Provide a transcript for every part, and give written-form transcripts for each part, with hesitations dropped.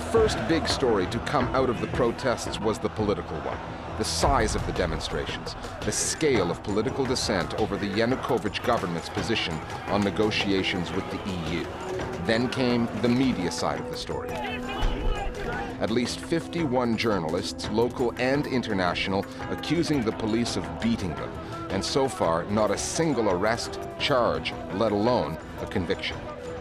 The first big story to come out of the protests was the political one. The size of the demonstrations, the scale of political dissent over the Yanukovych government's position on negotiations with the EU. Then came the media side of the story. At least 51 journalists, local and international, accusing the police of beating them. And so far, not a single arrest, charge, let alone a conviction.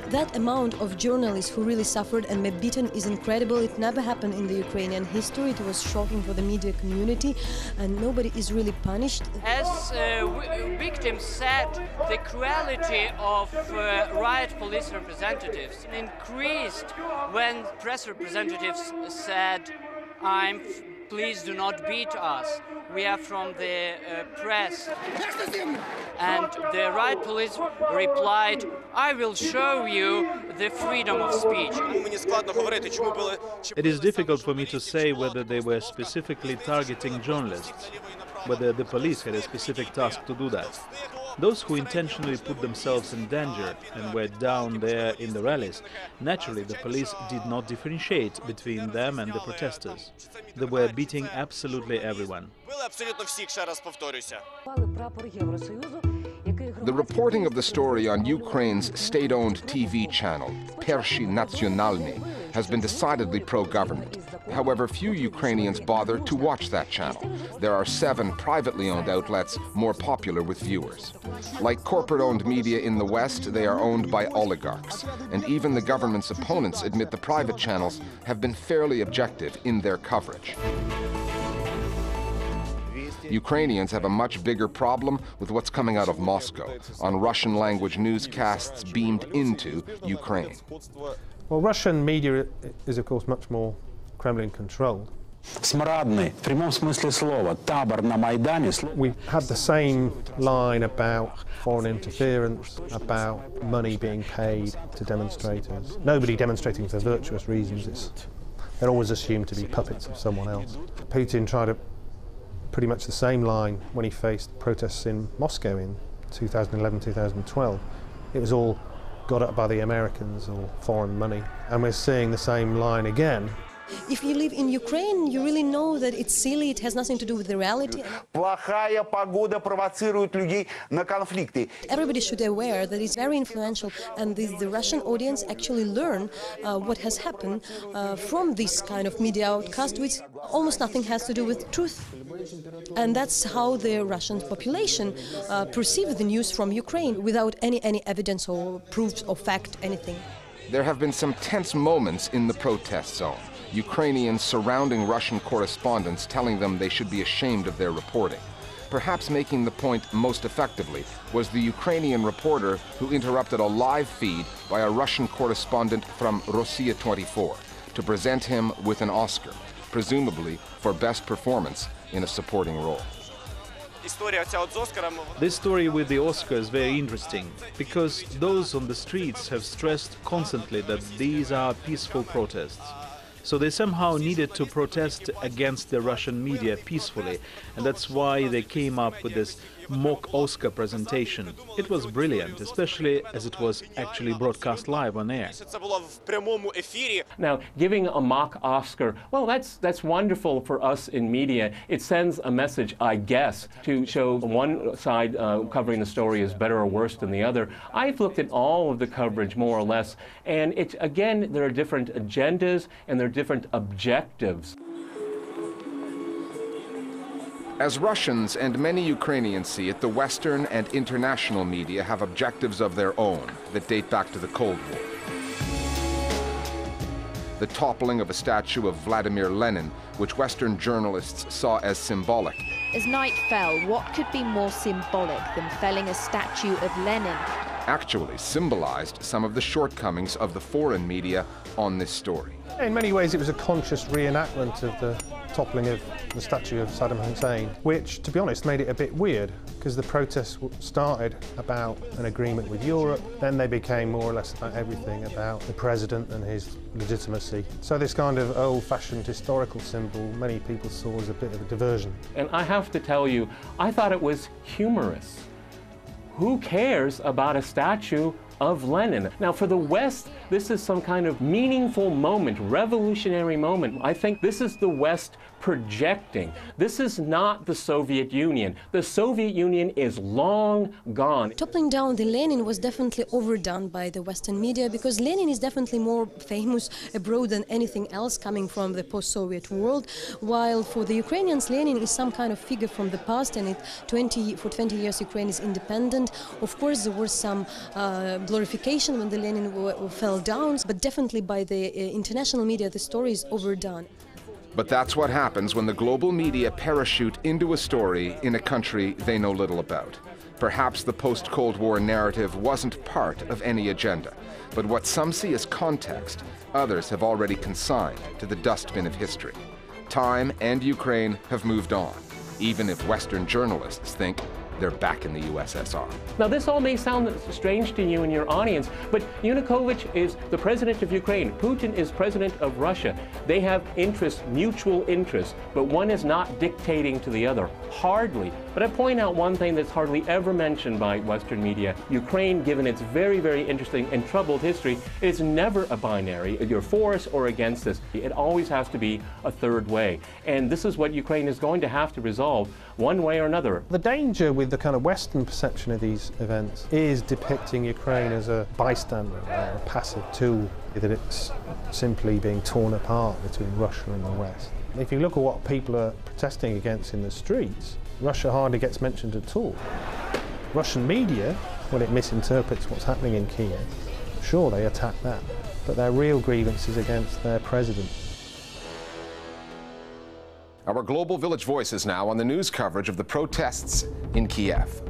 That amount of journalists who really suffered and were beaten is incredible. It never happened in the Ukrainian history. It was shocking for the media community, and nobody is really punished. As victims said, the cruelty of riot police representatives increased when press representatives said, please do not beat us. We are from the press. And the riot police replied, I will show you the freedom of speech. It is difficult for me to say whether they were specifically targeting journalists, whether the police had a specific task to do that. Those who intentionally put themselves in danger and were down there in the rallies, naturally the police did not differentiate between them and the protesters. They were beating absolutely everyone. The reporting of the story on Ukraine's state-owned TV channel, Pershi Nationalny, has been decidedly pro-government. However, few Ukrainians bother to watch that channel. There are 7 privately owned outlets more popular with viewers. Like corporate-owned media in the West, they are owned by oligarchs. And even the government's opponents admit the private channels have been fairly objective in their coverage. Ukrainians have a much bigger problem with what's coming out of Moscow on Russian-language newscasts beamed into Ukraine. Well, Russian media is, of course, much more Kremlin-controlled. We had the same line about foreign interference, about money being paid to demonstrators. Nobody demonstrating for virtuous reasons. They're always assumed to be puppets of someone else. Putin tried pretty much the same line when he faced protests in Moscow in 2011, 2012. It was all got up by the Americans or foreign money. And we're seeing the same line again. If you live in Ukraine, you really know that it's silly, it has nothing to do with the reality. Everybody should be aware that it's very influential, and the Russian audience actually learn what has happened from this kind of media outcast, which almost nothing has to do with truth. And that's how the Russian population perceive the news from Ukraine without any evidence or proofs or fact, anything. There have been some tense moments in the protest zone. Ukrainians surrounding Russian correspondents telling them they should be ashamed of their reporting. Perhaps making the point most effectively was the Ukrainian reporter who interrupted a live feed by a Russian correspondent from Rossiya 24 to present him with an Oscar, presumably for best performance in a supporting role. This story with the Oscar is very interesting because those on the streets have stressed constantly that these are peaceful protests. So they somehow needed to protest against the Russian media peacefully, and that's why they came up with this mock Oscar presentation. It was brilliant, especially as it was actually broadcast live on air. Now, giving a mock Oscar, well, that's wonderful for us in media. It sends a message, I guess, to show one side covering the story is better or worse than the other. I've looked at all of the coverage, more or less, and again, there are different agendas and there are different objectives. As Russians and many Ukrainians see it, the Western and international media have objectives of their own that date back to the Cold War. The toppling of a statue of Vladimir Lenin, which Western journalists saw as symbolic. As night fell, what could be more symbolic than felling a statue of Lenin? Actually symbolized some of the shortcomings of the foreign media on this story. In many ways, it was a conscious reenactment of the toppling of the statue of Saddam Hussein, which, to be honest, made it a bit weird, because the protests started about an agreement with Europe, then they became more or less about everything, about the president and his legitimacy. So this kind of old-fashioned historical symbol, many people saw as a bit of a diversion. And I have to tell you, I thought it was humorous. Who cares about a statue of Lenin. Now, for the West, this is some kind of meaningful moment, revolutionary moment. I think this is the West projecting. This is not the Soviet Union. The Soviet Union is long gone. Toppling down the Lenin was definitely overdone by the Western media, because Lenin is definitely more famous abroad than anything else coming from the post-Soviet world, while for the Ukrainians, Lenin is some kind of figure from the past, and for 20 years Ukraine is independent. Of course, there was some glorification when the Lenin fell down, but definitely by the international media, the story is overdone. But that's what happens when the global media parachute into a story in a country they know little about. Perhaps the post-Cold War narrative wasn't part of any agenda, but what some see as context, others have already consigned to the dustbin of history. Time and Ukraine have moved on, even if Western journalists think they're back in the USSR. Now, this all may sound strange to you and your audience, but Yanukovych is the president of Ukraine. Putin is president of Russia. They have interests, mutual interests, but one is not dictating to the other. Hardly. But I point out one thing that's hardly ever mentioned by Western media. Ukraine, given its very, very interesting and troubled history, is never a binary. You're for us or against us. It always has to be a third way. And this is what Ukraine is going to have to resolve one way or another. The danger with the kind of Western perception of these events is depicting Ukraine as a bystander, or a passive tool, that it's simply being torn apart between Russia and the West. If you look at what people are protesting against in the streets, Russia hardly gets mentioned at all. Russian media, when it misinterprets what's happening in Kiev, sure, they attack that, but their real grievance is against their president. Our Global Village Voices now on the news coverage of the protests in Kiev.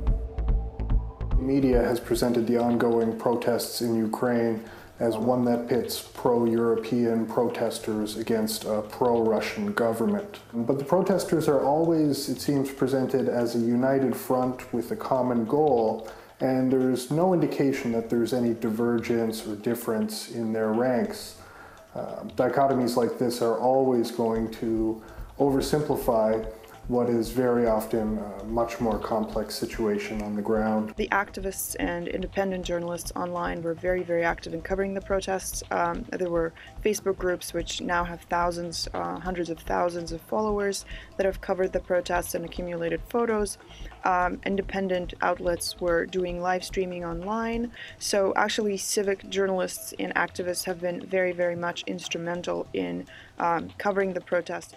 Media has presented the ongoing protests in Ukraine as one that pits pro-European protesters against a pro-Russian government. But the protesters are always, it seems, presented as a united front with a common goal, and there's no indication that there's any divergence or difference in their ranks. Dichotomies like this are always going to oversimplify what is very often a much more complex situation on the ground. The activists and independent journalists online were very, very active in covering the protests. There were Facebook groups which now have thousands, hundreds of thousands of followers that have covered the protests and accumulated photos. Independent outlets were doing live streaming online. So actually civic journalists and activists have been very, very much instrumental in covering the protests.